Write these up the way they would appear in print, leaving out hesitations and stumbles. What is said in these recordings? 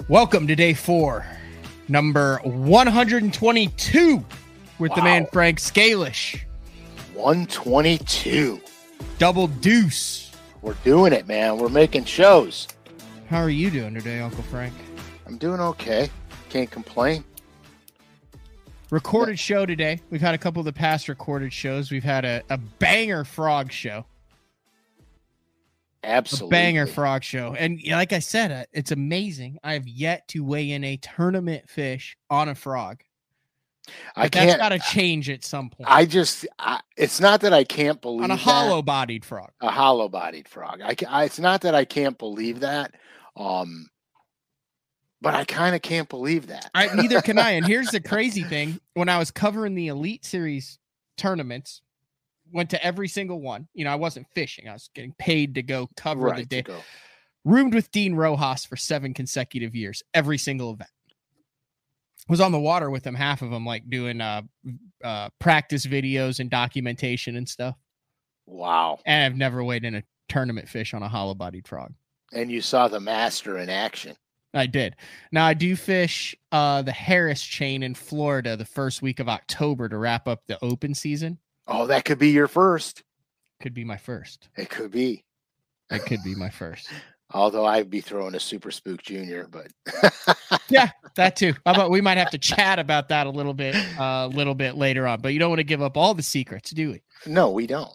Welcome to day 4, number 122 with the man Frank SCALISH. 122. Double deuce. We're doing it, man. We're making shows. How are you doing today, Uncle Frank? I'm doing okay. Can't complain. Recorded show today. We've had a couple of the past recorded shows. We've had a banger frog show. Absolutely. A banger frog show. And like I said, it's amazing. I have yet to weigh in a tournament fish on a frog. But that's got to change at some point. It's not that I can't believe on a hollow-bodied frog. A hollow-bodied frog. It's not that I can't believe that. But I kind of can't believe that. Neither can I. And here's the crazy thing. When I was covering the Elite Series tournaments, went to every single one. You know, I wasn't fishing. I was getting paid to go cover the day. Roomed with Dean Rojas for 7 consecutive years, every single event. Was on the water with him, half of them, like doing practice videos and documentation and stuff. Wow. And I've never weighed in a tournament fish on a hollow-bodied frog. And you saw the master in action. I did. Now, I do fish the Harris chain in Florida the first week of October to wrap up the open season. Oh, that could be your first. Could be my first. It could be. It could be my first. Although I'd be throwing a Super Spook Junior, but yeah, that too. How about we might have to chat about that a little bit later on. But you don't want to give up all the secrets, do we? No, we don't.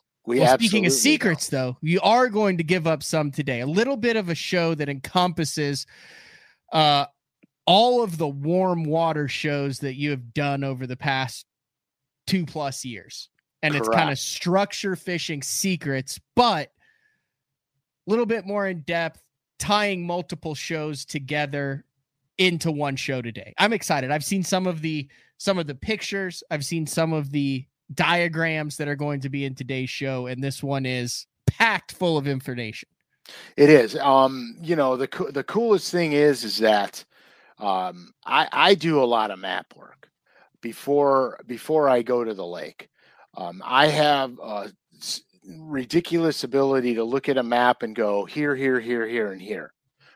Speaking of secrets, though, we are going to give up some today. A little bit of a show that encompasses all of the warm water shows that you have done over the past 2+ years. And Correct. It's kind of structure fishing secrets, but a little bit more in depth, tying multiple shows together into one show today. I'm excited. I've seen some of the pictures. I've seen some of the diagrams that are going to be in today's show, and this one is packed full of information. It is. You know, the coolest thing is that I do a lot of map work before I go to the lake. I have a ridiculous ability to look at a map and go here, here, here, here, and here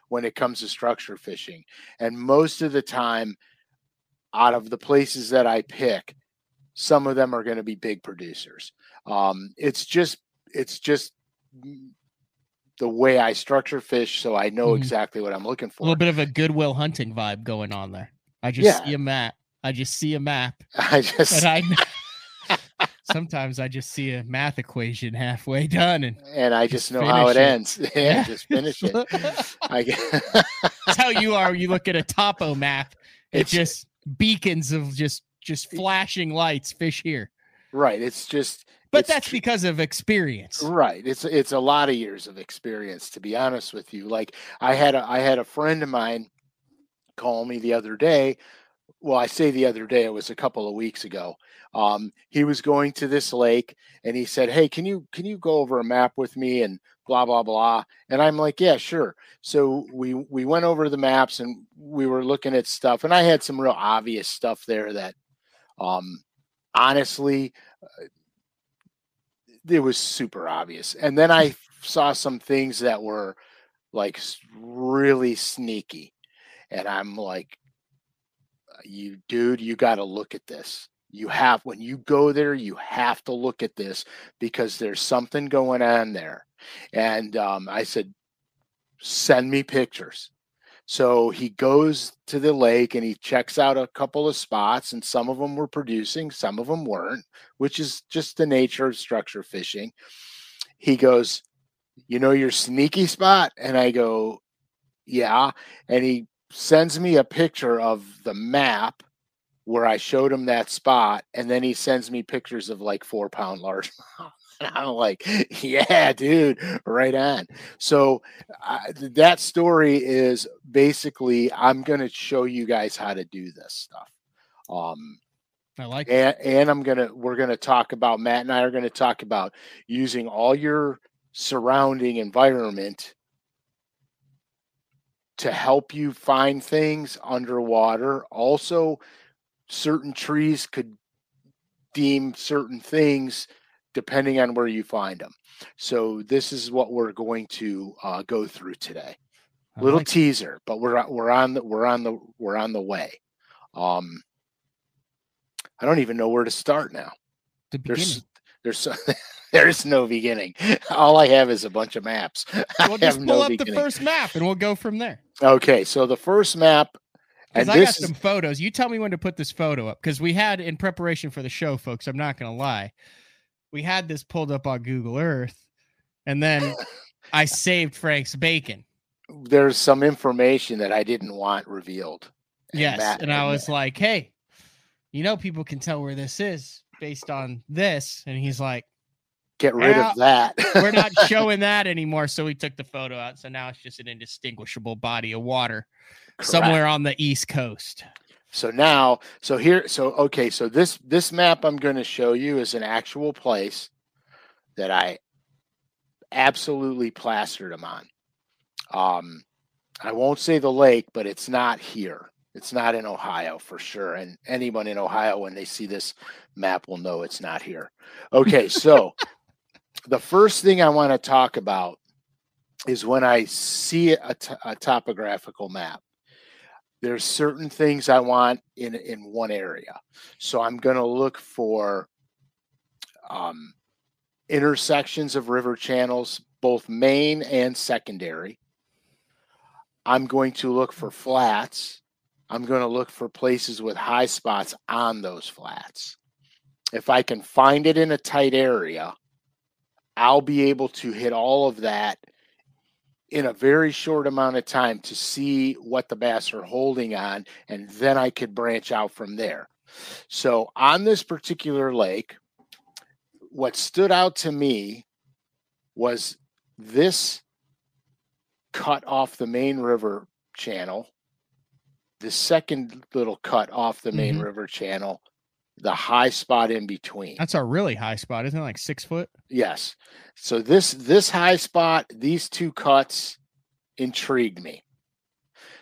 when it comes to structure fishing. And most of the time, out of the places that I pick, some of them are going to be big producers. It's just the way I structure fish, so I know exactly what I'm looking for. A little bit of a Goodwill Hunting vibe going on there. I just see a map. Sometimes I just see a math equation halfway done, and I just know how it ends. Yeah, just finish it. That's how you are. You look at a topo map. It's just beacons of just flashing lights. Fish here. Right. But that's because of experience. Right. It's a lot of years of experience, to be honest with you. Like I had a friend of mine call me the other day. Well, I say the other day, it was a couple of weeks ago. He was going to this lake and he said, "Hey, can you go over a map with me?" And blah, blah, blah. And I'm like, "Yeah, sure." So we went over the maps and we were looking at stuff, and I had some real obvious stuff there that, honestly, it was super obvious. And then I saw some things that were like really sneaky. And I'm like, you got to look at this. When you go there, you have to look at this because there's something going on there. And I said, send me pictures. So he goes to the lake and he checks out a couple of spots, and some of them were producing, some of them weren't, which is just the nature of structure fishing. He goes, "You know your sneaky spot?" And I go, "Yeah." And he sends me a picture of the map where I showed him that spot, and then he sends me pictures of like 4-pound largemouth. And I'm like, "Yeah, dude, right on." So that story is basically, I'm going to show you guys how to do this stuff. I like it. And we're going to talk about, Matt and I are going to talk about using all your surrounding environment to help you find things underwater. Also, certain trees could deem certain things depending on where you find them. So this is what we're going to go through today. Little teaser, but we're on the way. I don't even know where to start now. The beginning. There's no beginning. All I have is a bunch of maps. We'll just pull up the first map and we'll go from there. Okay, so the first map, and I got some photos. You tell me when to put this photo up, because we had, in preparation for the show, folks, I'm not going to lie, we had this pulled up on Google Earth, and then I saved Frank's bacon. There's some information that I didn't want revealed. Yes, and I was like, hey, people can tell where this is based on this. And he's like, get rid of that. We're not showing that anymore. So we took the photo out. So now it's just an indistinguishable body of water. Correct. Somewhere on the East Coast. So this map I'm going to show you is an actual place that I absolutely plastered them on. I won't say the lake, but it's not here. It's not in Ohio for sure. And anyone in Ohio, when they see this map, will know it's not here. Okay, so the first thing I want to talk about is when I see a topographical map, there's certain things I want in one area. So I'm going to look for intersections of river channels, both main and secondary. I'm going to look for flats. I'm going to look for places with high spots on those flats. If I can find it in a tight area, I'll be able to hit all of that in a very short amount of time to see what the bass are holding on, and then I could branch out from there. So on this particular lake, what stood out to me was this cut off the main river channel, the second little cut off the main river channel, the high spot in between. That's a really high spot, isn't it? Like 6 foot? Yes. So this high spot, these two cuts intrigued me.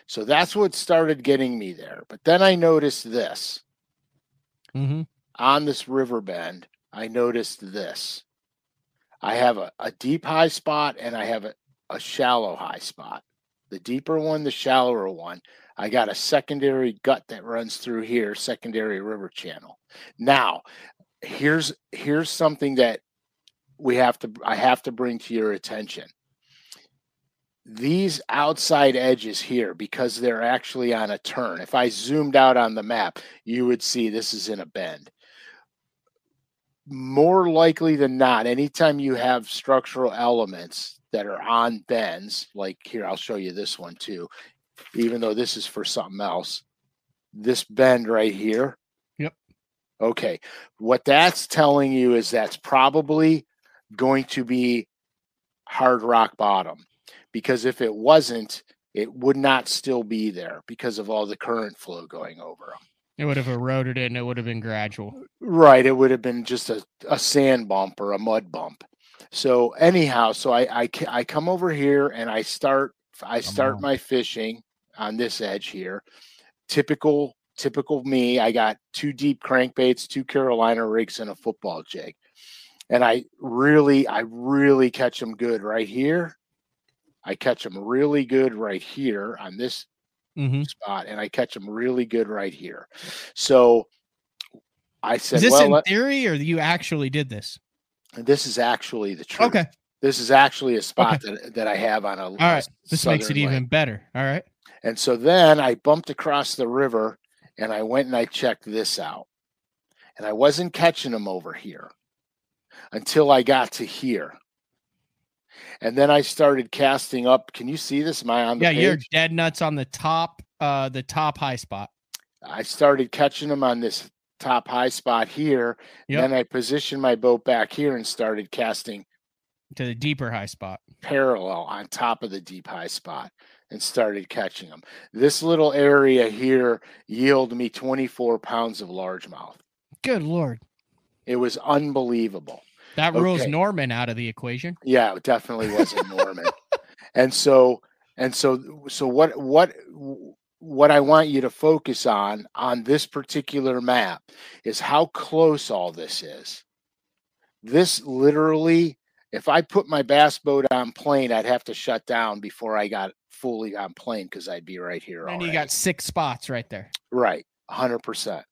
So that's what started getting me there. But then I noticed this. On this river bend, I noticed this. I have a deep high spot and I have a shallow high spot. The deeper one, the shallower one. I got a secondary gut that runs through here, secondary river channel. Now, here's something that I have to bring to your attention. These outside edges here, because they're actually on a turn. If I zoomed out on the map, you would see this is in a bend. More likely than not, anytime you have structural elements that are on bends, like here, I'll show you this one too, even though this is for something else, this bend right here. Yep. Okay. What that's telling you is that's probably going to be hard rock bottom, because if it wasn't, it would not still be there because of all the current flow going over them. It would have eroded it and it would have been gradual. Right. It would have been just a sand bump or a mud bump. So anyhow, so I come over here and I start my fishing on this edge here. Typical me. I got 2 deep crankbaits, 2 Carolina rigs, and a football jig. And I really catch them good right here. I catch them really good right here on this spot, and I catch them really good right here. So I said, is this in theory, or you actually did this? This is actually the truth. Okay. This is actually a spot that I have on a. All right. This makes it even better. All right. And so then I bumped across the river and I went and I checked this out. And I wasn't catching them over here until I got to here. And then I started casting up. Can you see this? Am I on the page? You're dead nuts on the top high spot. I started catching them on this top high spot here. Yep. Then I positioned my boat back here and started casting to the deeper high spot, parallel on top of the deep high spot, and started catching them. This little area here yielded me 24 pounds of largemouth. Good Lord. It was unbelievable. That rules Norman out of the equation. Yeah, it definitely wasn't Norman. And so what I want you to focus on this particular map is how close all this is. This literally, if I put my bass boat on plane, I'd have to shut down before I got fully on plane because I'd be right here. And already. you got 6 spots right there. Right, 100%.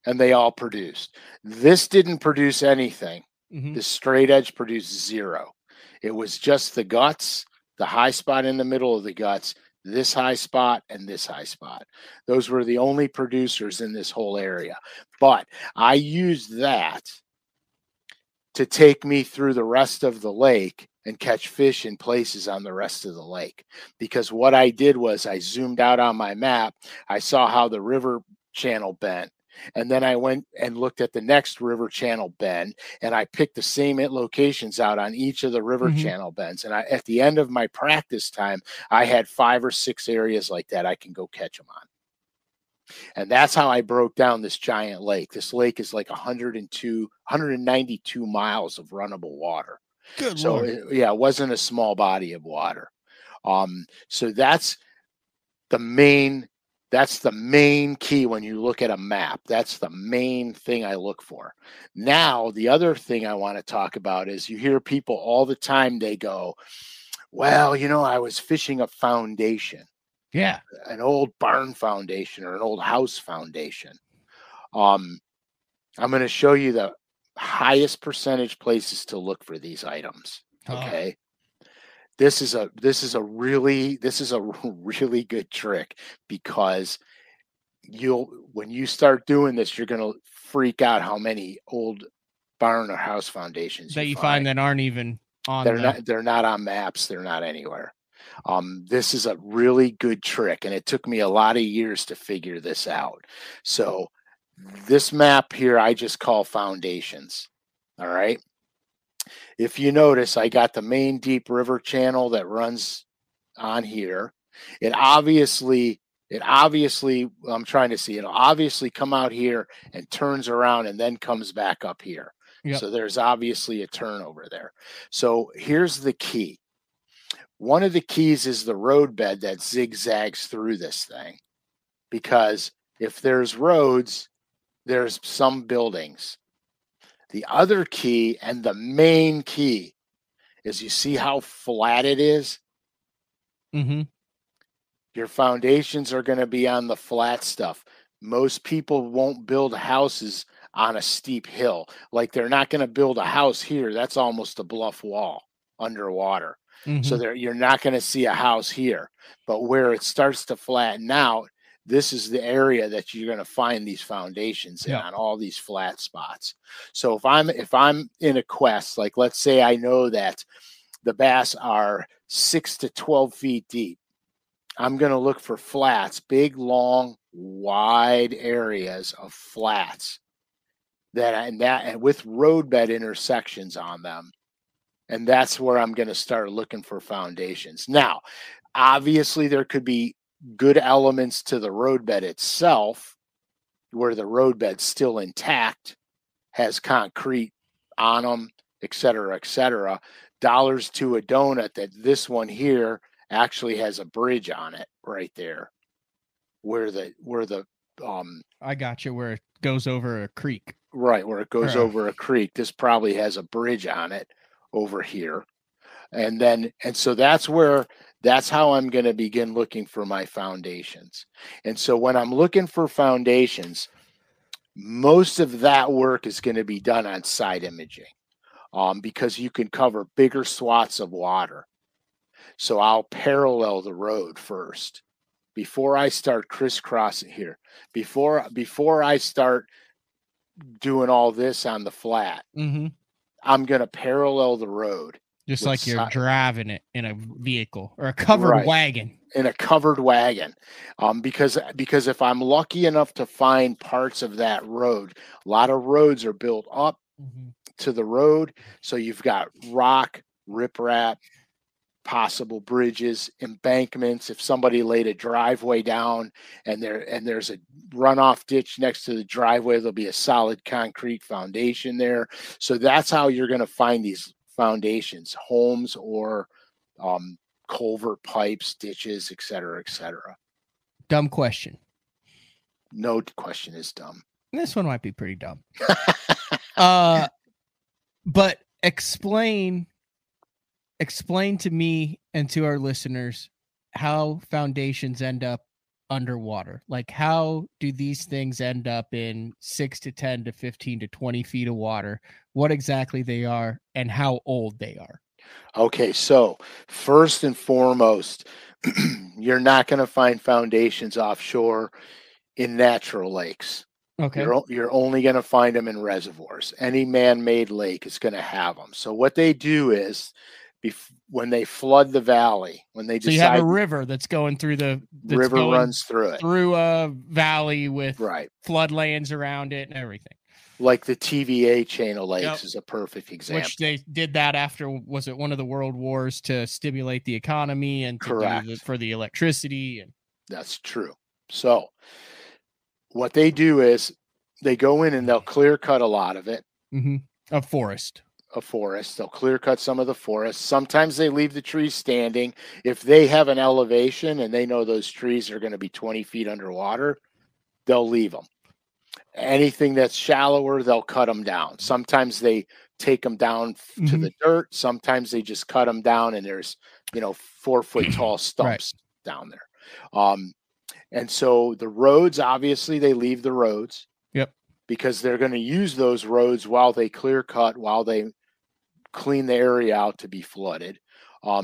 And they all produced. This didn't produce anything. Mm-hmm. The straight edge produced 0. It was just the guts, the high spot in the middle of the guts, this high spot, and this high spot. Those were the only producers in this whole area. But I used that to take me through the rest of the lake and catch fish in places on the rest of the lake. Because what I did was I zoomed out on my map. I saw how the river channel bent. And then I went and looked at the next river channel bend, and I picked the same locations out on each of the river channel bends. And at the end of my practice time, I had 5 or 6 areas like that I can go catch them on. And that's how I broke down this giant lake. This lake is like 192 miles of runnable water. Good Lord. It wasn't a small body of water. So that's the main key when you look at a map. That's the main thing I look for. Now, the other thing I want to talk about is you hear people all the time, they go, well, I was fishing a foundation. Yeah. An old barn foundation or an old house foundation. I'm going to show you the highest percentage places to look for these items. Okay. This is a really good trick, because when you start doing this, you're going to freak out how many old barn or house foundations that you find that aren't even on. They're not on maps. They're not anywhere. This is a really good trick, and it took me a lot of years to figure this out. So this map here, I just call foundations. All right. If you notice, I got the main deep river channel that runs on here. It'll obviously come out here and turns around and then comes back up here. Yep. So there's obviously a turn over there. So here's the key. One of the keys is the road bed that zigzags through this thing, because if there's roads, there's some buildings. The other key, and the main key, is you see how flat it is? Mm-hmm. Your foundations are going to be on the flat stuff. Most people won't build houses on a steep hill. Like, they're not going to build a house here. That's almost a bluff wall underwater. Mm-hmm. So you're not going to see a house here. But where it starts to flatten out, this is the area that you're going to find these foundations in, on all these flat spots. So if I'm in a quest, like let's say I know that the bass are 6 to 12 feet deep, I'm going to look for flats, big, long, wide areas of flats and with roadbed intersections on them. And that's where I'm going to start looking for foundations. Now, obviously, there could be good elements to the roadbed itself, where the roadbed's still intact, has concrete on them, et cetera, dollars to a donut that this one here actually has a bridge on it right there, where the I got you, where it goes over a creek. Right, where it goes over a creek. This probably has a bridge on it over here. And so that's how I'm going to begin looking for my foundations. And so when I'm looking for foundations, most of that work is going to be done on side imaging, because you can cover bigger swaths of water. So I'll parallel the road first before I start crisscrossing here. Before I start doing all this on the flat, I'm going to parallel the road. Just like you're driving it in a vehicle or a covered wagon. In a covered wagon. Because if I'm lucky enough to find parts of that road, a lot of roads are built up to the road. So you've got rock, riprap, possible bridges, embankments. If somebody laid a driveway down and there's a runoff ditch next to the driveway, there'll be a solid concrete foundation there. So that's how you're going to find these foundations, homes or culvert pipes, ditches, et cetera, et cetera. Dumb question. No question is dumb. This one might be pretty dumb. But explain to me and to our listeners how foundations end up underwater. Like, how do these things end up in 6 to 10 to 15 to 20 feet of water? What exactly they are and how old they are? Okay, so first and foremost, you're not going to find foundations offshore in natural lakes. Okay. You're only going to find them in reservoirs. Any man-made lake is going to have them. So what they do is, when they flood the valley, when they So you have a decide river that's going through river runs through it, through a valley with right? floodlands around it and everything. Like the TVA chain of lakes Yep. is a perfect example. Which they did that after, was it one of the world wars to stimulate the economy and to Correct. do for the electricity? And that's true. So what they do is they go in and they'll clear cut a lot of it. A forest. They'll clear cut some of the forest. Sometimes they leave the trees standing. If they have an elevation and they know those trees are going to be 20 feet underwater, they'll leave them. Anything that's shallower, they'll cut them down. Sometimes they take them down to the dirt. Sometimes they just cut them down and there's, 4 foot tall stumps down there. And so the roads, obviously they leave the roads. Yep. Because they're going to use those roads while they clear cut, while they clean the area out to be flooded.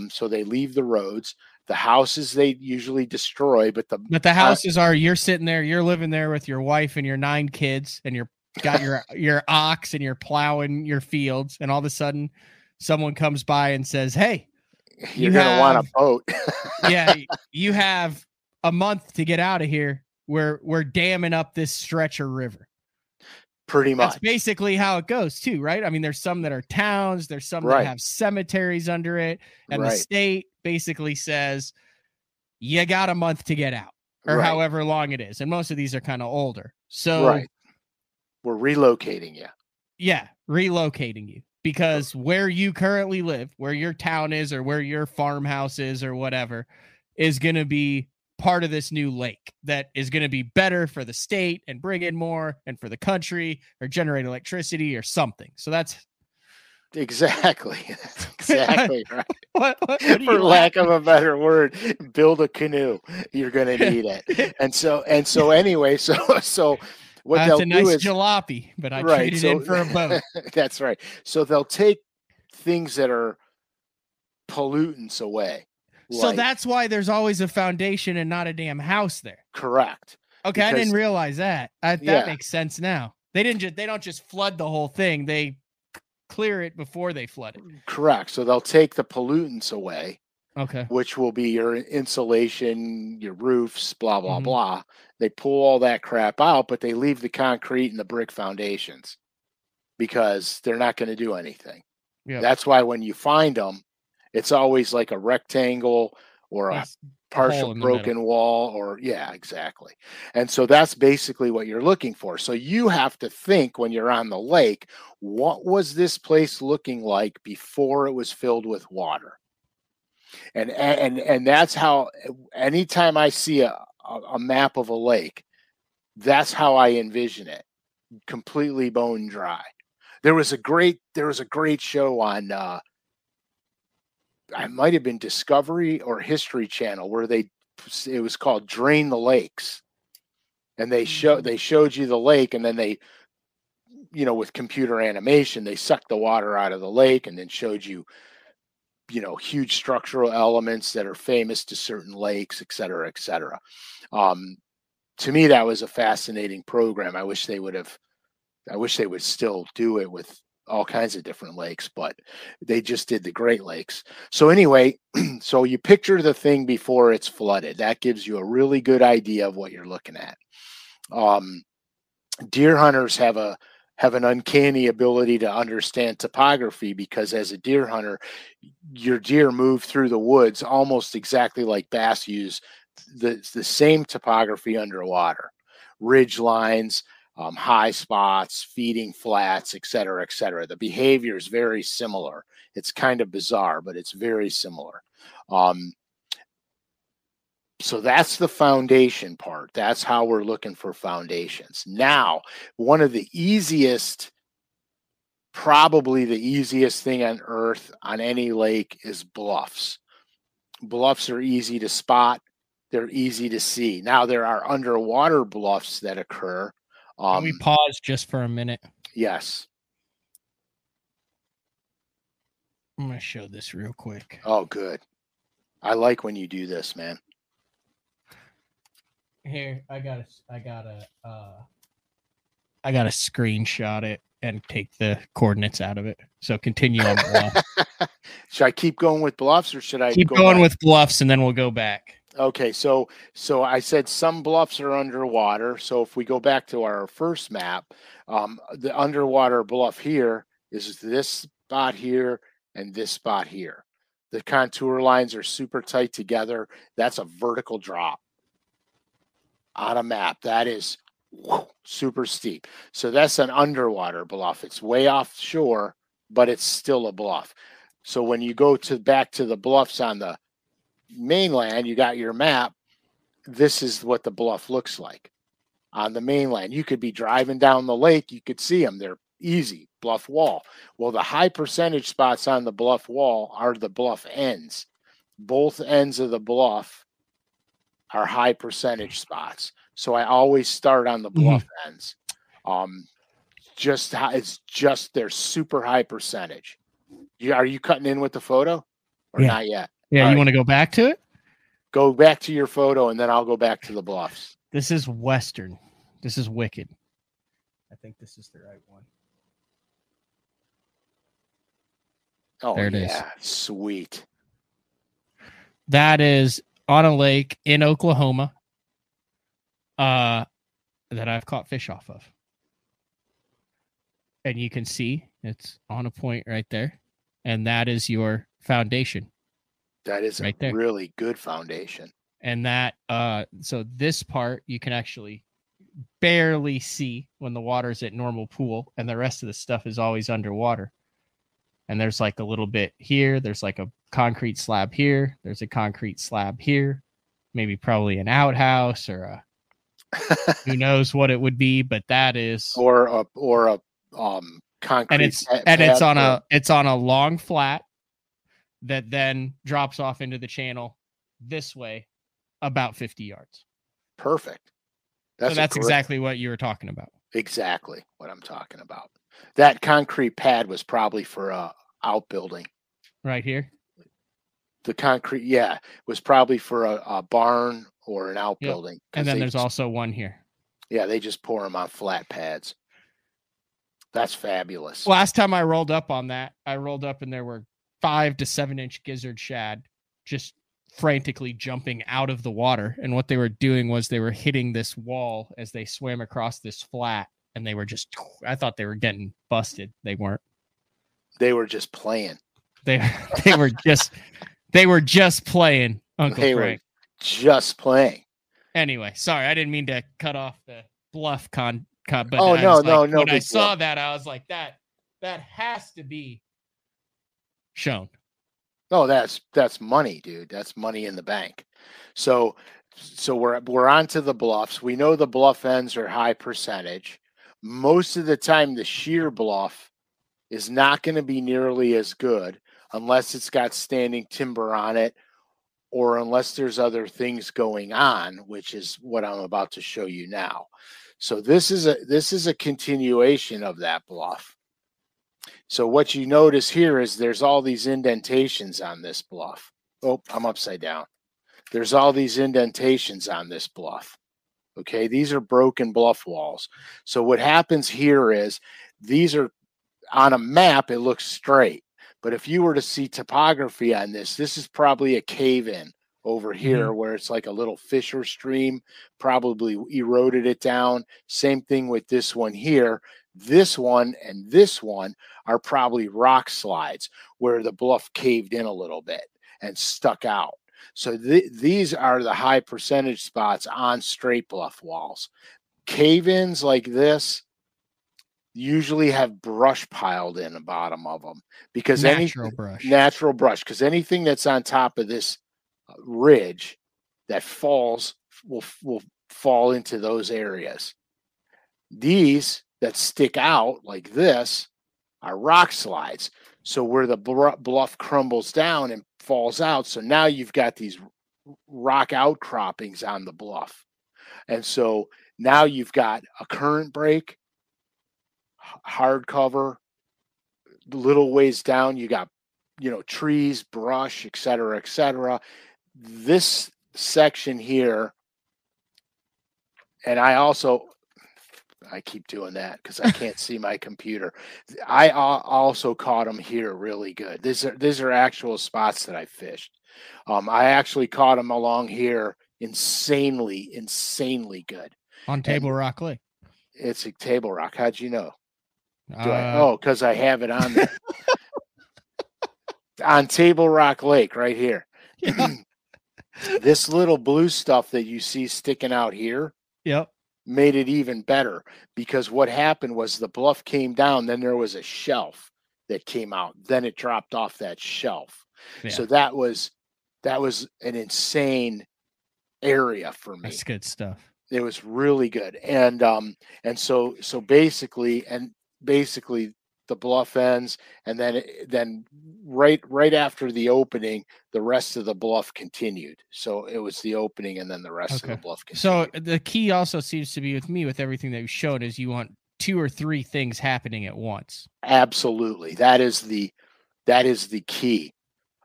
So they leave the roads. The houses they usually destroy, but the houses are, you're sitting there, you're living there with your wife and your 9 kids, and you're got your ox and you're plowing your fields, and all of a sudden someone comes by and says, "Hey, you're gonna want a boat." Yeah, you have a month to get out of here. We're damming up this stretch of river. Pretty much. That's basically how it goes too, right? I mean, there's some that are towns, there's some that have cemeteries under it, and the state basically says you got a month to get out, or however long it is. And most of these are kind of older. So we're relocating you. Yeah, relocating you, because where you currently live, where your town is or where your farmhouse is or whatever, is going to be part of this new lake that is going to be better for the state and bring in more, and for the country, or generate electricity or something. So that's exactly right. What for lack of a better word, build a canoe. You're going to need it. And so anyway, so what that's they'll a nice do is jalopy, but I traded in for a boat. That's right. So they'll take things that are pollutants away. So that's why there's always a foundation and not a damn house there. Correct. Okay, I didn't realize that. That makes sense now. They don't just flood the whole thing. They clear it before they flood it. Correct. So they'll take the pollutants away. Okay. Which will be your insulation, your roofs, blah, blah, blah. They pull all that crap out, but they leave the concrete and the brick foundations because they're not going to do anything. Yep. That's why when you find them, it's always like a rectangle or a partial broken wall, or exactly. And so that's basically what you're looking for. So you have to think, when you're on the lake, what was this place looking like before it was filled with water? And that's how, anytime I see a map of a lake, that's how I envision it, completely bone dry. There was a great show on I might have been Discovery or History Channel where it was called Drain the Lakes. And they showed you the lake, and then they, with computer animation, they sucked the water out of the lake and then showed you, huge structural elements that are famous to certain lakes, et cetera, et cetera. To me, that was a fascinating program. I wish they would still do it with all kinds of different lakes, but they just did the Great Lakes. So anyway, so you picture the thing before it's flooded. That gives you a really good idea of what you're looking at. Deer hunters have an uncanny ability to understand topography, because as a deer hunter, your deer move through the woods almost exactly like bass use the same topography underwater. Ridge lines, high spots, feeding flats, et cetera, et cetera. The behavior is very similar. It's kind of bizarre, but it's very similar. So that's the foundation part. That's how we're looking for foundations. Now, probably the easiest thing on earth on any lake is bluffs. Bluffs are easy to spot. They're easy to see. Now there are underwater bluffs that occur. Can we pause just for a minute? Yes. I'm going to show this real quick. Oh, good. I like when you do this, man. Here, I gotta screenshot it and take the coordinates out of it. So continue on bluff. Should I keep going with bluffs, or should I keep going with bluffs, and then we'll go back? Okay, so I said some bluffs are underwater. So if we go back to our first map, the underwater bluff here is this spot here and this spot here. The contour lines are super tight together. That's a vertical drop on a map. That is super steep. So that's an underwater bluff. It's way offshore, but it's still a bluff. So when you go back to the bluffs on the mainland, you got your map. This is what the bluff looks like on the mainland. You could be driving down the lake. You could see them. They're easy. Bluff wall. Well, the high percentage spots on the bluff wall are the bluff ends. Both ends of the bluff are high percentage spots. So I always start on the bluff ends. It's just they're super high percentage. Are you cutting in with the photo or not yet? Yeah, all you want to go back to it? Go back to your photo, and then I'll go back to the bluffs. This is Western. This is Wicked. I think this is the right one. Oh, there it is. Sweet. That is on a lake in Oklahoma that I've caught fish off of. And you can see it's on a point right there. And that is your foundation. That is right a really good foundation. And that, so this part you can actually barely see when the water's at normal pool, and the rest of the stuff is always underwater. And there's like a little bit here. There's like a concrete slab here. There's a concrete slab here. Maybe probably an outhouse or a who knows what it would be, but that is or a concrete. And it's on a long flat that then drops off into the channel this way about 50 yards. Perfect. That's exactly what you were talking about. Exactly what I'm talking about. That concrete pad was probably for a outbuilding. Right here? The concrete, was probably for a barn or an outbuilding. Yep. And then there's also one here. Yeah, they just pour them on flat pads. That's fabulous. Last time I rolled up on that, I rolled up and there were 5 to 7 inch gizzard shad just frantically jumping out of the water. And what they were doing was they were hitting this wall as they swam across this flat. And they were just, I thought they were getting busted. They weren't. They were just playing. They were just playing, Uncle Frank. Were just playing. Anyway, sorry, I didn't mean to cut off the bluff but no. When I saw that, I was like, that has to be shown. No, that's money, dude. That's money in the bank. So we're on to the bluffs. We know the bluff ends are high percentage. Most of the time, the sheer bluff is not going to be nearly as good unless it's got standing timber on it or unless there's other things going on, which is what I'm about to show you now. So this is a continuation of that bluff. So what you notice here is there's all these indentations on this bluff. Oh, I'm upside down. There's all these indentations on this bluff. Okay, these are broken bluff walls. So what happens here is these are on a map, it looks straight. But if you were to see topography on this is probably a cave-in over here where it's like a little fissure stream, probably eroded it down. Same thing with this one here. This one and this one are probably rock slides where the bluff caved in a little bit and stuck out. So these are the high percentage spots on straight bluff walls. Cave-ins like this usually have brush piled in the bottom of them because natural brush, because anything that's on top of this ridge that falls will fall into those areas. These that stick out like this are rock slides. So where the bluff crumbles down and falls out, so now you've got these rock outcroppings on the bluff. And so now you've got a current break, hard cover, little ways down, you got, trees, brush, et cetera, et cetera. This section here, and I keep doing that because I can't see my computer. I also caught them here really good. These are actual spots that I fished. I actually caught them along here insanely good. On Table Rock Lake. It's a Table Rock. How'd you know? Because I have it on there. On Table Rock Lake right here. Yeah. This little blue stuff that you see sticking out here. Yep. Made it even better, because what happened was the bluff came down, then there was a shelf that came out, then it dropped off that shelf. Yeah. So that was an insane area for me. That's good stuff. It was really good. And so basically the bluff ends, and then right after the opening, the rest of the bluff continued. So it was the opening and then the rest of the bluff continued. So the key also seems to be with me, with everything that you showed, is you want 2 or 3 things happening at once. Absolutely. That is the key.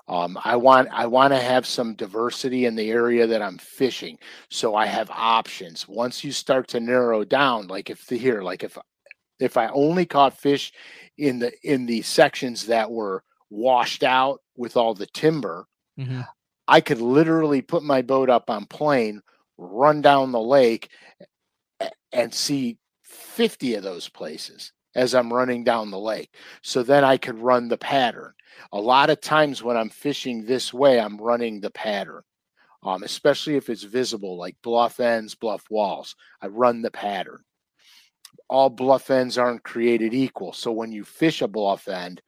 I want to have some diversity in the area that I'm fishing, so I have options. Once you start to narrow down, like if I only caught fish in the sections that were washed out with all the timber, mm-hmm. I could literally put my boat up on plane, run down the lake, and see 50 of those places as I'm running down the lake. So then I could run the pattern. A lot of times when I'm fishing this way, I'm running the pattern, especially if it's visible, like bluff ends, bluff walls. I run the pattern. All bluff ends aren't created equal. So when you fish a bluff end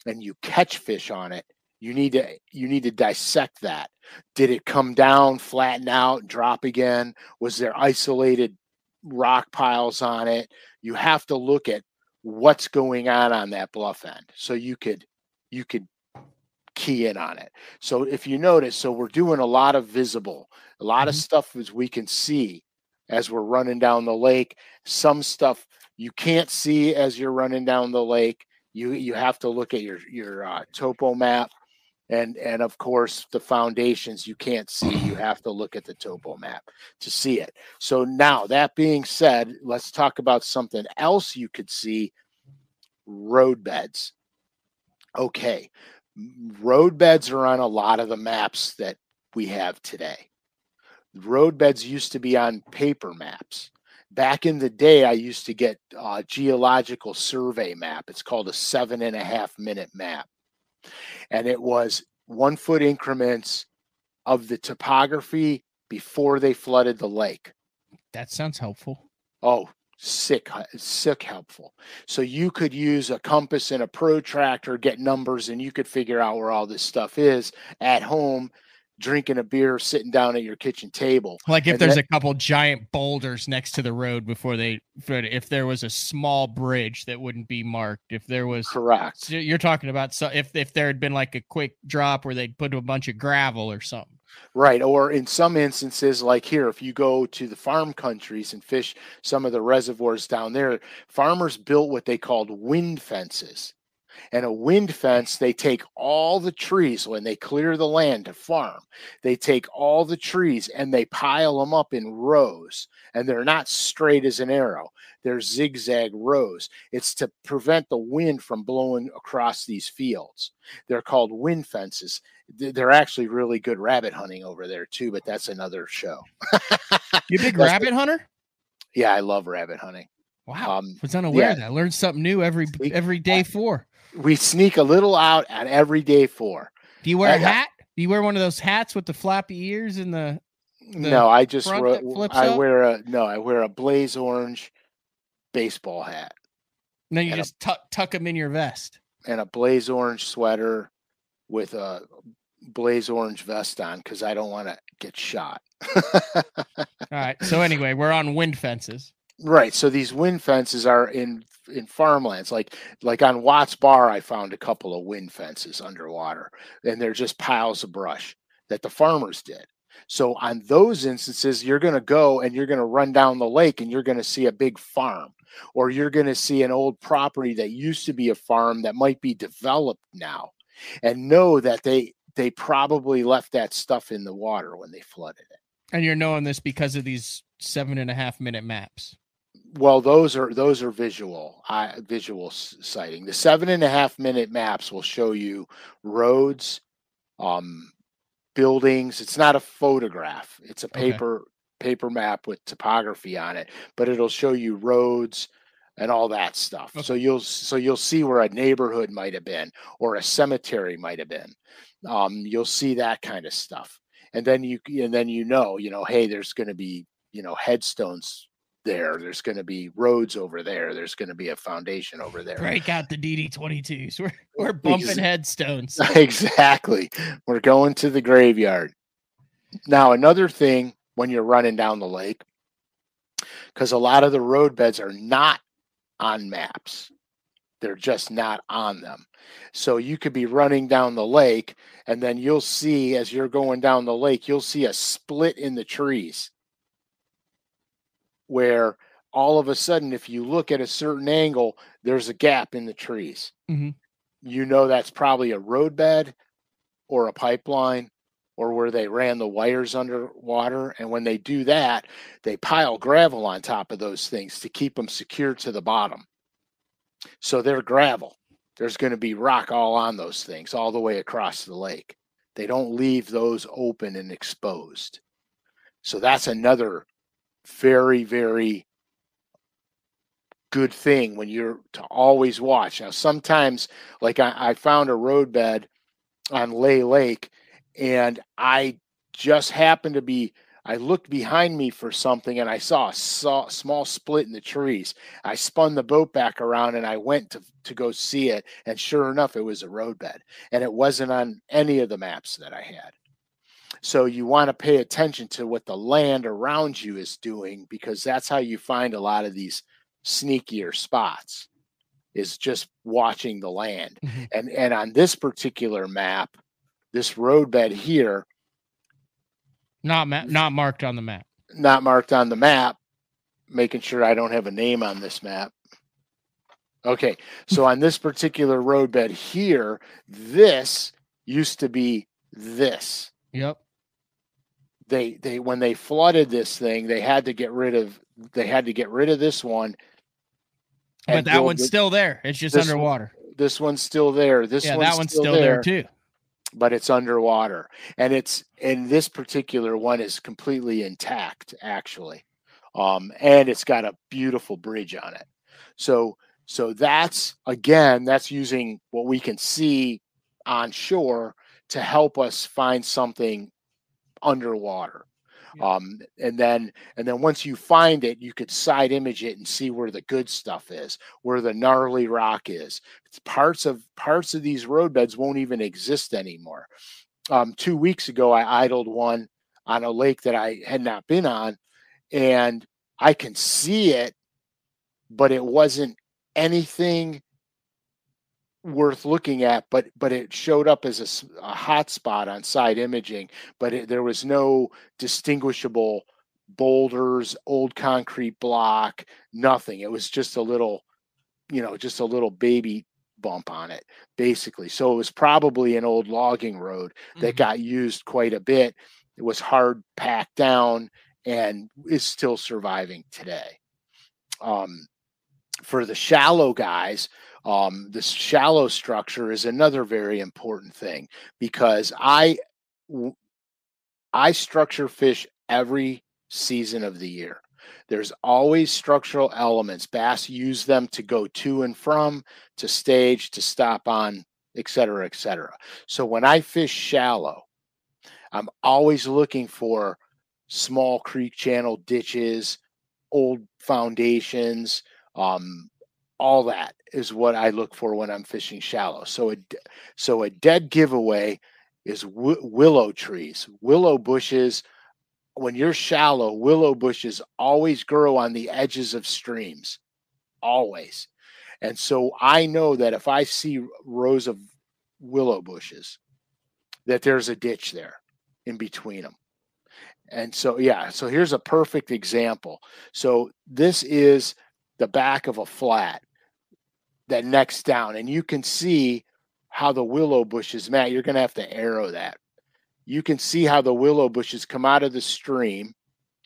and you catch fish on it, you need to dissect that. Did it come down, flatten out, drop again? Was there isolated rock piles on it? You have to look at what's going on that bluff end, so you could key in on it. So if you notice, so we're doing a lot of visible, a lot mm-hmm. of stuff as we can see as we're running down the lake. Some stuff you can't see as you're running down the lake. You have to look at your topo map, and of course the foundations you can't see. You have to look at the topo map to see it. So now, that being said, let's talk about something else you could see: road beds. Okay, road beds are on a lot of the maps that we have today. Road beds used to be on paper maps. Back in the day, I used to get a geological survey map. It's called a 7.5 minute map. And it was 1 foot increments of the topography before they flooded the lake. That sounds helpful. Oh, sick helpful. So you could use a compass and a protractor, get numbers, and you could figure out where all this stuff is at home, drinking a beer, sitting down at your kitchen table. Like if there's a couple giant boulders next to the road if there was a small bridge that wouldn't be marked, if there was. Correct. So you're talking about, so if there had been like a quick drop where they'd put a bunch of gravel or something. Right. Or in some instances, like here, if you go to the farm countries and fish some of the reservoirs down there, farmers built what they called wind fences. And a wind fence, they take all the trees when they clear the land to farm. They take all the trees and they pile them up in rows. And they're not straight as an arrow. They're zigzag rows. It's to prevent the wind from blowing across these fields. They're called wind fences. They're actually really good rabbit hunting over there too, but that's another show. You a big rabbit hunter? Yeah, I love rabbit hunting. Wow. I was unaware of that. I learned something new every day 4. We sneak a little out on every day 4. Do you wear a hat? Do you wear one of those hats with the floppy ears and the no, I just wear a blaze orange baseball hat. And then you just tuck them in your vest. And a blaze orange sweater with a blaze orange vest on, because I don't want to get shot. All right. So anyway, we're on wind fences. Right. So these wind fences are in in farmlands, like on Watts Bar, I found a couple of wind fences underwater, and they're just piles of brush that the farmers did. So on those instances, you're going to go and you're going to run down the lake and you're going to see a big farm, or you're going to see an old property that used to be a farm that might be developed now, and know that they probably left that stuff in the water when they flooded it. And you're knowing this because of these 7.5 minute maps. Well, those are visual sighting. The 7.5 minute maps will show you roads, buildings. It's not a photograph. It's a paper map with topography on it, but it'll show you roads and all that stuff. Okay. So you'll see where a neighborhood might have been, or a cemetery might have been. You'll see that kind of stuff. And then you know, hey, there's going to be, headstones there. There's going to be roads over there. There's going to be a foundation over there. Break out the DD-22s. We're bumping headstones. Exactly. We're going to the graveyard. Now, another thing when you're running down the lake, because a lot of the road beds are not on maps. They're just not on them. So you could be running down the lake, and then you'll see, as you're going down the lake, you'll see a split in the trees, where all of a sudden, if you look at a certain angle, there's a gap in the trees. Mm-hmm. You know that's probably a roadbed or a pipeline, or where they ran the wires underwater. And when they do that, they pile gravel on top of those things to keep them secure to the bottom. So they're gravel. There's going to be rock all on those things all the way across the lake. They don't leave those open and exposed. So that's another very, very good thing when you're to always watch. Now, sometimes, like I found a roadbed on Lay Lake, and I just happened to be, I looked behind me for something, and I saw a small split in the trees. I spun the boat back around, and I went to go see it, and sure enough, it was a roadbed, and it wasn't on any of the maps that I had. So you want to pay attention to what the land around you is doing, because that's how you find a lot of these sneakier spots, is just watching the land. Mm-hmm. And on this particular map, this roadbed here, not marked on the map. Not marked on the map, making sure I don't have a name on this map. Okay, so on this particular roadbed here, this used to be this. Yep. They when they flooded this thing, they had to get rid of this one. But that one's still there. It's just underwater. This one's still there. That one's still there too. But it's underwater, and this particular one is completely intact, actually, and it's got a beautiful bridge on it. So that's using what we can see on shore to help us find something underwater. Yeah. And then once you find it, you could side image it and see where the good stuff is, where the gnarly rock is. Parts of these roadbeds won't even exist anymore. 2 weeks ago, I idled one on a lake that I had not been on, and I can see it, but it wasn't anything worth looking at, but it showed up as a hot spot on side imaging, but there was no distinguishable boulders, old concrete block, nothing. It was just a little baby bump on it, basically. So it was probably an old logging road that got used quite a bit. It was hard packed down and is still surviving today. For the shallow guys, this shallow structure is another very important thing, because I structure fish every season of the year. There's always structural elements. Bass use them to go to and from, to stage, to stop on, et cetera, et cetera. So when I fish shallow, I'm always looking for small creek channel ditches, old foundations, all that is what I look for when I'm fishing shallow. So a dead giveaway is willow trees, willow bushes. When you're shallow, willow bushes always grow on the edges of streams, always. And so I know that if I see rows of willow bushes, that there's a ditch there in between them. And so, yeah, so here's a perfect example. So this is the back of a flat that necks down, and you can see how the willow bushes, Matt, you're going to have to arrow that. You can see how the willow bushes come out of the stream,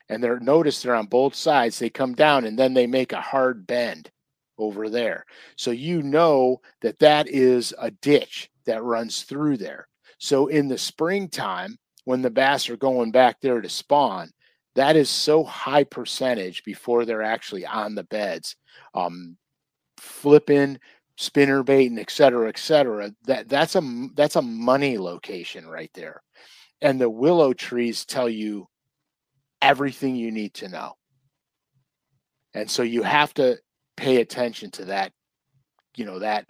and notice they're on both sides. They come down and then they make a hard bend over there. So you know that that is a ditch that runs through there. So in the springtime, when the bass are going back there to spawn, that is so high percentage before they're actually on the beds, flipping, spinner baiting, et cetera, that's a money location right there. And the willow trees tell you everything you need to know. And so you have to pay attention to that, that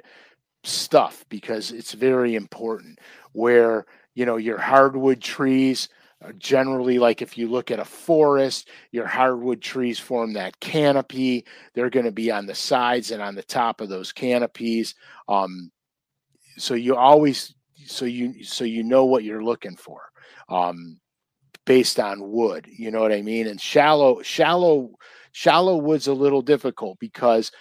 stuff, because it's very important. Where, your hardwood trees are generally, like if you look at a forest, your hardwood trees form that canopy. They're going to be on the sides and on the top of those canopies. So you always, so you know what you're looking for. Based on wood, you know what I mean? And shallow wood's a little difficult because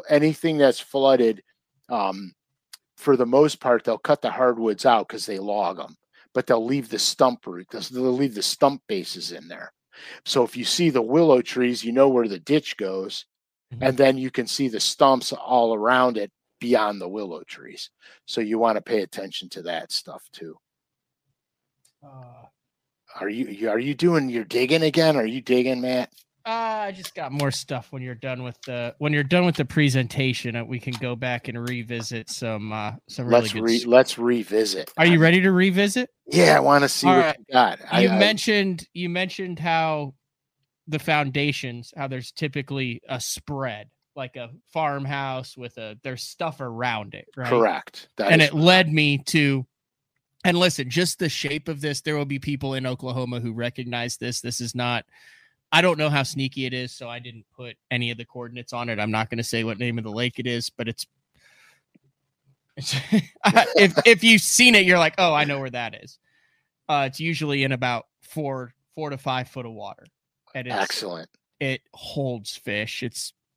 anything that's flooded, for the most part, they'll cut the hardwoods out because they log them, but they'll leave the stump root. They'll leave the stump bases in there. So if you see the willow trees, you know where the ditch goes, and then you can see the stumps all around it beyond the willow trees. So you want to pay attention to that stuff too. Are you doing your digging again? Are you digging, Matt? I just got more stuff. When you're done with the presentation, we can go back and revisit some really good. Let's revisit. Are you ready to revisit? Yeah, I want to see what you got. You mentioned how the foundations, how there's typically a spread, like a farmhouse with there's stuff around it, right? Correct. Led me to. And listen, just the shape of this, there will be people in Oklahoma who recognize this. This is not, I don't know how sneaky it is, so I didn't put any of the coordinates on it. I'm not going to say what name of the lake it is, but it's if you've seen it, you're like, oh, I know where that is. It's usually in about 4 to 5 foot of water. And excellent. It holds fish.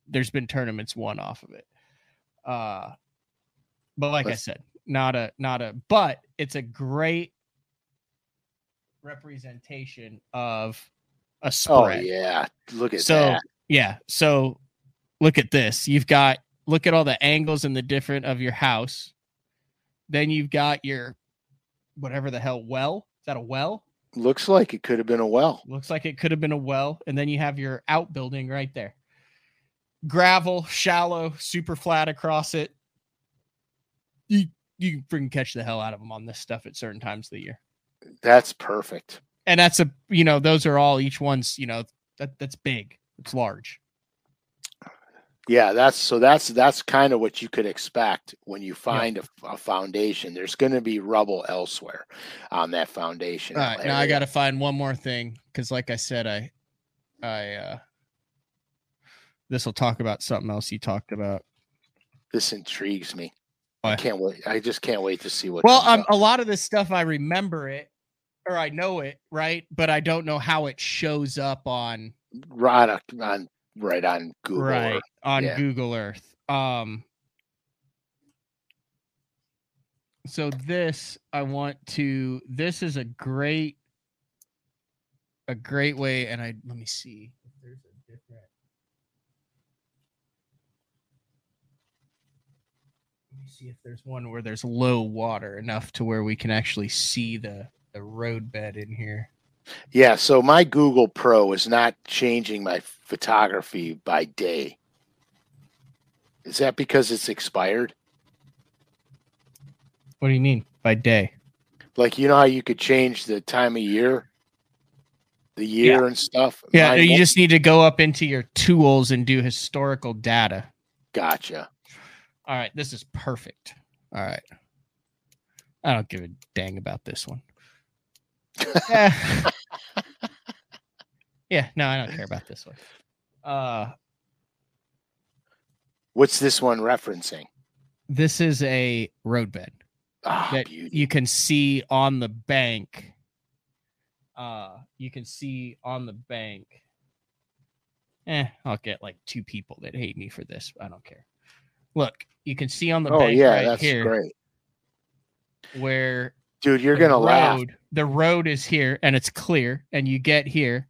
There's been tournaments won off of it. But like I said, but it's a great representation of a spread. Oh yeah, look at that. Yeah, so look at this. Look at all the angles and the different of your house. Then you've got your whatever the hell well. Is that a well? Looks like it could have been a well. Looks like it could have been a well. And then you have your outbuilding right there. Gravel, shallow, super flat across it. You can freaking catch the hell out of them on this stuff at certain times of the year. That's perfect. And that's those are all, each one's, that's big. It's large. Yeah, that's kind of what you could expect when you find a foundation. There's going to be rubble elsewhere on that foundation. All right, now I got to find one more thing, because like I said, this will talk about something else you talked about. This intrigues me. What? I can't wait. I just can't wait to see what. Well, a lot of this stuff I remember it, or I know it, right? But I don't know how it shows up on on Google. Right, Earth. on Google Earth. So this is a great way, and let me see if there's a different. Let me see if there's one where there's low water enough to where we can actually see the road bed in here. Yeah, so my Google Pro is not changing my photography by day. Is that because it's expired? What do you mean by day? Like, you know how you could change the time of year? The year and stuff? Yeah, you just need to go up into your tools and do historical data. Gotcha. All right, this is perfect. All right. I don't give a dang about this one. Yeah, no, I don't care about this one. What's this one referencing? This is a roadbed that beauty. you can see on the bank. You can see on the bank. I'll get like 2 people that hate me for this. I don't care. Look, you can see on the bank that's here. Great. Where, dude, you're gonna laugh. The road is here and it's clear, and you get here,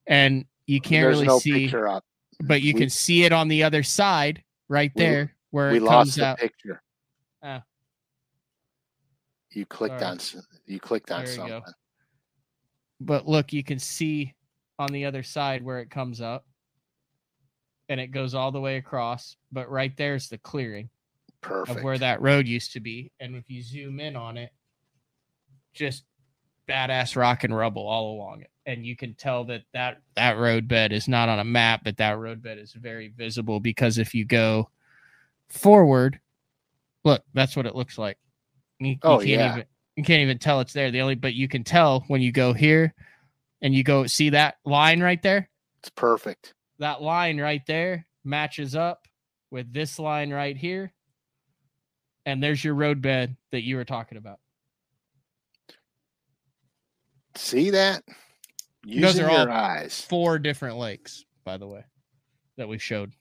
and you can't really see. Picture up, but you can see it on the other side, right there, where it comes out. Picture. You clicked on something. Go. But look, you can see on the other side where it comes up, and it goes all the way across. But right there's the clearing. Perfect. Of where that road used to be. And if you zoom in on it, just badass rock and rubble all along it. And you can tell that roadbed is not on a map, but that roadbed is very visible, because if you go forward, look, that's what it looks like. You can't even tell it's there. But you can tell when you go here and you go see that line right there. It's perfect. That line right there matches up with this line right here. And there's your roadbed that you were talking about. See that? Those are all eyes. 4 different lakes, by the way, that we showed.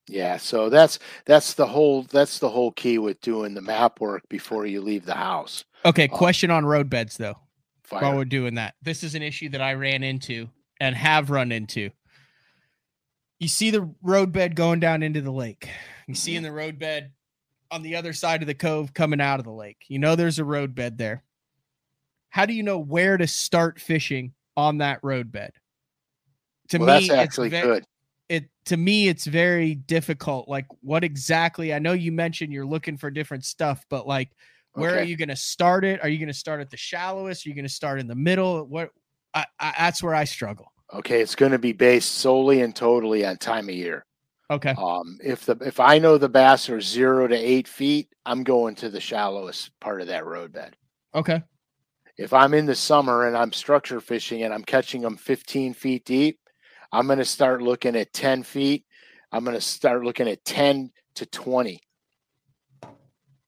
Yeah, so that's the whole key with doing the map work before you leave the house. Okay, question on roadbeds though. While we're doing that, this is an issue that I ran into and have run into. You see the roadbed going down into the lake. You see in the roadbed on the other side of the cove coming out of the lake. You know there's a roadbed there. How do you know where to start fishing on that roadbed? To me, that's actually good. To me, it's very difficult. Like, what exactly? I know you mentioned you're looking for different stuff, but like, where are you going to start it? Are you going to start at the shallowest? Are you going to start in the middle? That's where I struggle. Okay, it's going to be based solely and totally on time of year. Okay. If I know the bass are 0 to 8 feet, I'm going to the shallowest part of that roadbed. Okay. If I'm in the summer and I'm structure fishing and I'm catching them 15 feet deep, I'm going to start looking at 10 feet. I'm going to start looking at 10 to 20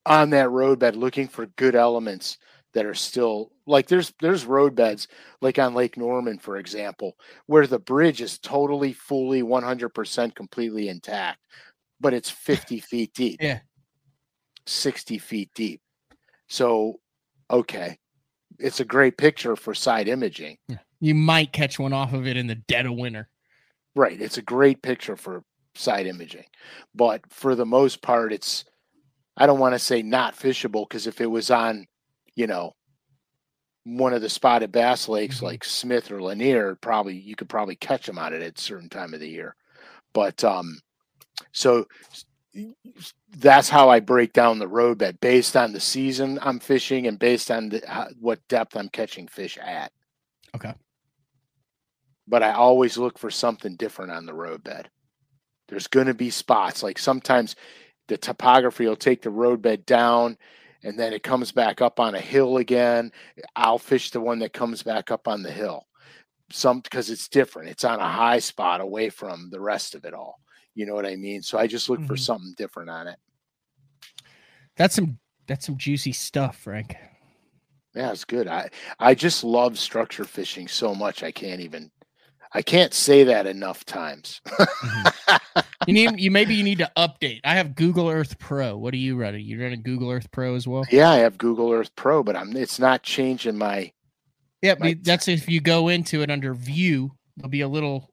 on that roadbed, looking for good elements that are still like there's roadbeds like on Lake Norman, for example, where the bridge is totally, fully, 100% completely intact, but it's 50 feet deep. Yeah. 60 feet deep. So, okay. It's a great picture for side imaging. Yeah. You might catch one off of it in the dead of winter. Right. It's a great picture for side imaging. But for the most part, I don't want to say not fishable, because if it was on, one of the spotted bass lakes like Smith or Lanier, you could probably catch them on it at a certain time of the year. But so that's how I break down the roadbed, based on the season I'm fishing and based on what depth I'm catching fish at. Okay. But I always look for something different on the roadbed. There's going to be spots, like sometimes the topography will take the roadbed down and then it comes back up on a hill again. I'll fish the one that comes back up on the hill. Because it's different. It's on a high spot away from the rest of it all. You know what I mean? So I just look for something different on it. That's some juicy stuff, Frank. Yeah, it's good. I just love structure fishing so much. I can't say that enough times. You need to update. I have Google Earth Pro. What are you running? You running Google Earth Pro as well? Yeah, I have Google Earth Pro, but it's not changing my. Yeah, that's if you go into it under View, there'll be a little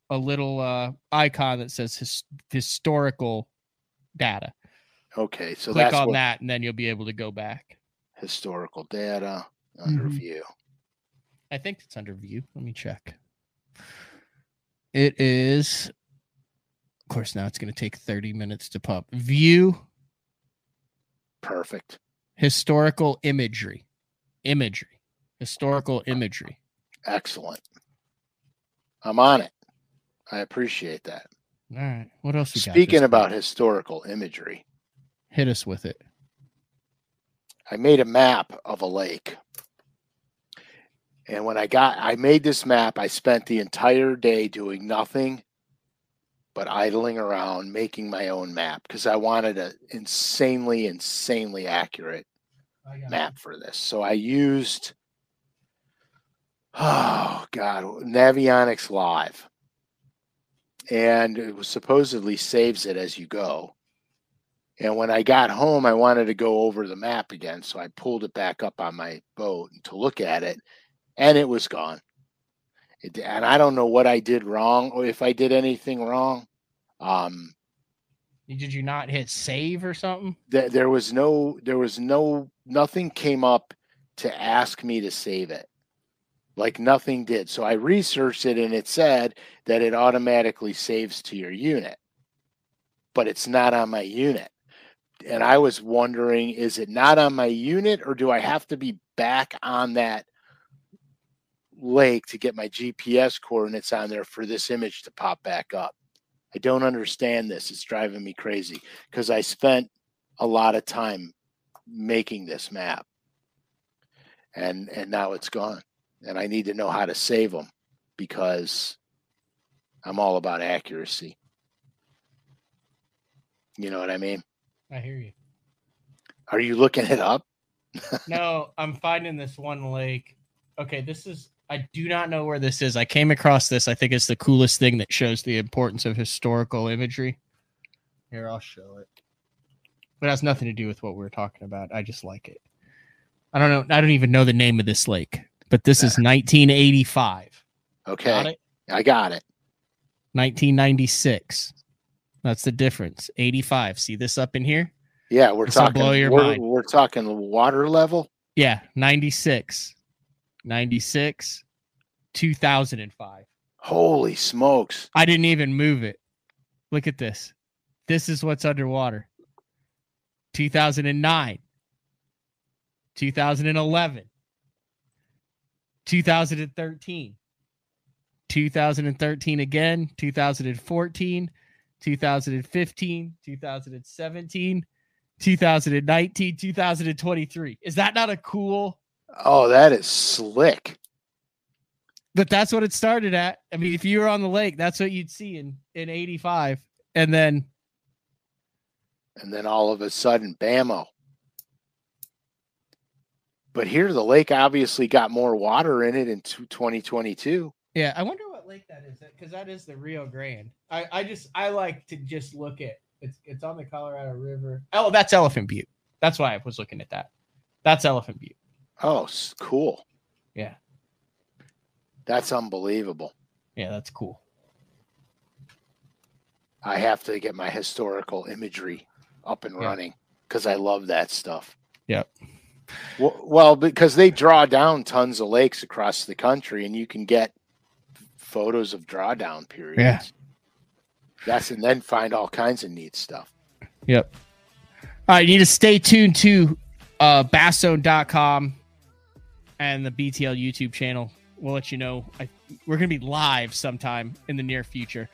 icon that says historical data. Okay, so click on that, and then you'll be able to go back. Historical data under View. I think it's under View. Let me check. It is. Of course, now it's going to take 30 minutes to pop. View. Perfect. Historical imagery. Historical imagery. Excellent. I'm on it. I appreciate that. All right. What else we got? Speaking about historical imagery. Hit us with it. I made a map of a lake. And when I made this map, I spent the entire day doing nothing but idling around making my own map because I wanted an insanely accurate map for this. So I used, oh God, Navionics Live. And it was supposedly saves it as you go. And when I got home, I wanted to go over the map again. So I pulled it back up on my boat to look at it, and it was gone. And I don't know what I did wrong or if I did anything wrong. Did you not hit save or something? Nothing came up to ask me to save it. Like nothing did. So I researched it and it said that it automatically saves to your unit, but it's not on my unit. And I was wondering, is it not on my unit or do I have to be back on that lake to get my GPS coordinates on there for this image to pop back up? I don't understand this. It's driving me crazy because I spent a lot of time making this map and now it's gone. And I need to know how to save them because I'm all about accuracy. You know what I mean? I hear you. Are you looking it up? No, I'm finding this one lake. Okay, I do not know where this is. I came across this. I think it's the coolest thing that shows the importance of historical imagery. Here, I'll show it. But it has nothing to do with what we're talking about. I just like it. I don't know. I don't even know the name of this lake. But this is 1985. Okay. Got it? I got it. 1996. That's the difference. 85. See this up in here? Yeah, we're talking blow your mind. We're talking water level. Yeah, 96. 96. 2005. Holy smokes. I didn't even move it. Look at this. This is what's underwater. 2009. 2011. 2013, 2013 again, 2014, 2015, 2017, 2019, 2023. Is that not a cool? Oh, that is slick. But that's what it started at. I mean, if you were on the lake, that's what you'd see in 85. And then all of a sudden, bammo. But here, the lake obviously got more water in it in 2022. Yeah, I wonder what lake that is, because that is the Rio Grande. I like to just look at it's on the Colorado River. Oh, that's Elephant Butte. That's why I was looking at that. That's Elephant Butte. Oh, cool. Yeah, that's unbelievable. Yeah, that's cool. I have to get my historical imagery up and running because I love that stuff. Yep. Well, because they draw down tons of lakes across the country, and you can get photos of drawdown periods. Yeah. And then find all kinds of neat stuff. Yep. All right, you need to stay tuned to basszone.com and the BTL YouTube channel. We'll let you know. We're going to be live sometime in the near future.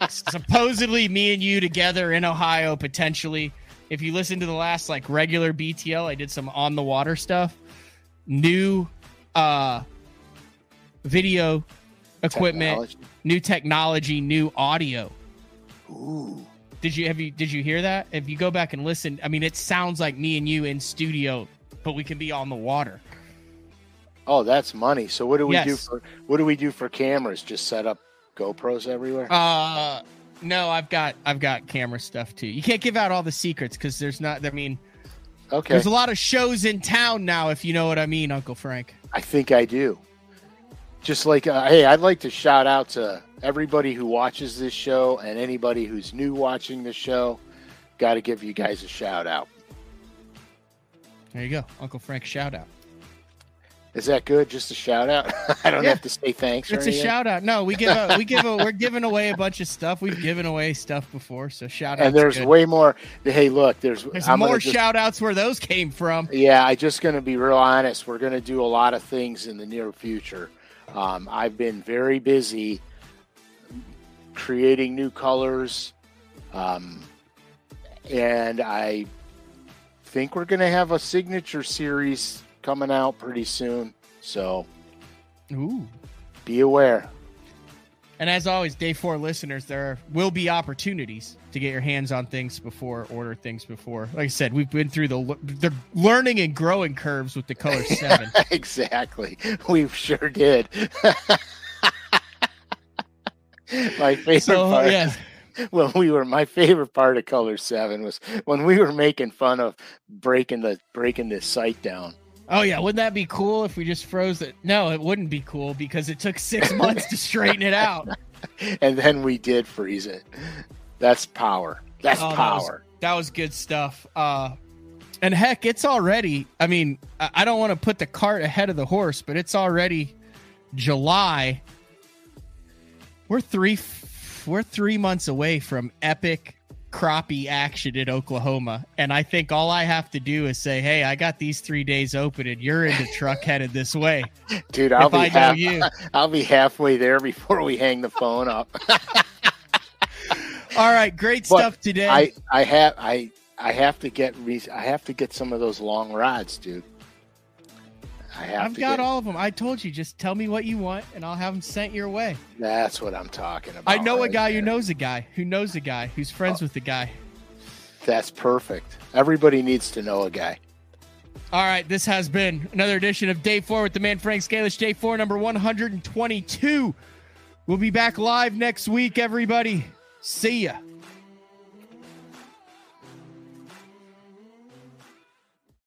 Supposedly me and you together in Ohio, potentially. If you listen to the last regular BTL, I did some on the water stuff. New video equipment, new technology, new audio. Ooh. Did you hear that? If you go back and listen, I mean, it sounds like me and you in studio, but we can be on the water. Oh, that's money. So what do we do for cameras? Just set up GoPros everywhere? No, I've got camera stuff too. You can't give out all the secrets because there's not. I mean, okay. There's a lot of shows in town now, if you know what I mean, Uncle Frank. I think I do. Just hey, I'd like to shout out to everybody who watches this show and anybody who's new watching the show. Got to give you guys a shout out. There you go, Uncle Frank shout out. Is that good? Just a shout out? I don't have to say thanks. It's a shout out. No, we're giving away a bunch of stuff. We've given away stuff before, so shout out. And there's way more. Hey, look, there's more shout outs where those came from. Yeah, I'm just going to be real honest. We're going to do a lot of things in the near future. I've been very busy creating new colors, and I think we're going to have a signature series coming out pretty soon, so ooh, be aware. And as always, Day 4 listeners, there will be opportunities to get your hands on things before, order things before. Like I said, we've been through the learning and growing curves with the Color 7. Exactly. We sure did. My favorite part. Yeah. My favorite part of Color 7 was when we were making fun of breaking this site down. Oh yeah, wouldn't that be cool if we just froze it? No, it wouldn't be cool because it took 6 months to straighten it out. And then we did freeze it. That's power. That's power. That was good stuff. And heck, it's already, I mean, I don't want to put the cart ahead of the horse, but it's already July. We're 3 months away from epic crappie action in Oklahoma, and I think all I have to do is say, hey, I got these 3 days open and you're in the truck headed this way. Dude, I'll be halfway there before we hang the phone up. All right, great stuff today. I have to get some of those long rods, dude. I've got all of them. I told you, just tell me what you want and I'll have them sent your way. That's what I'm talking about. I know a guy who knows a guy who's friends with the guy. That's perfect. Everybody needs to know a guy. All right, this has been another edition of Day 4 with the man Frank Scalish. Day 4, number 122. We'll be back live next week, everybody. See ya.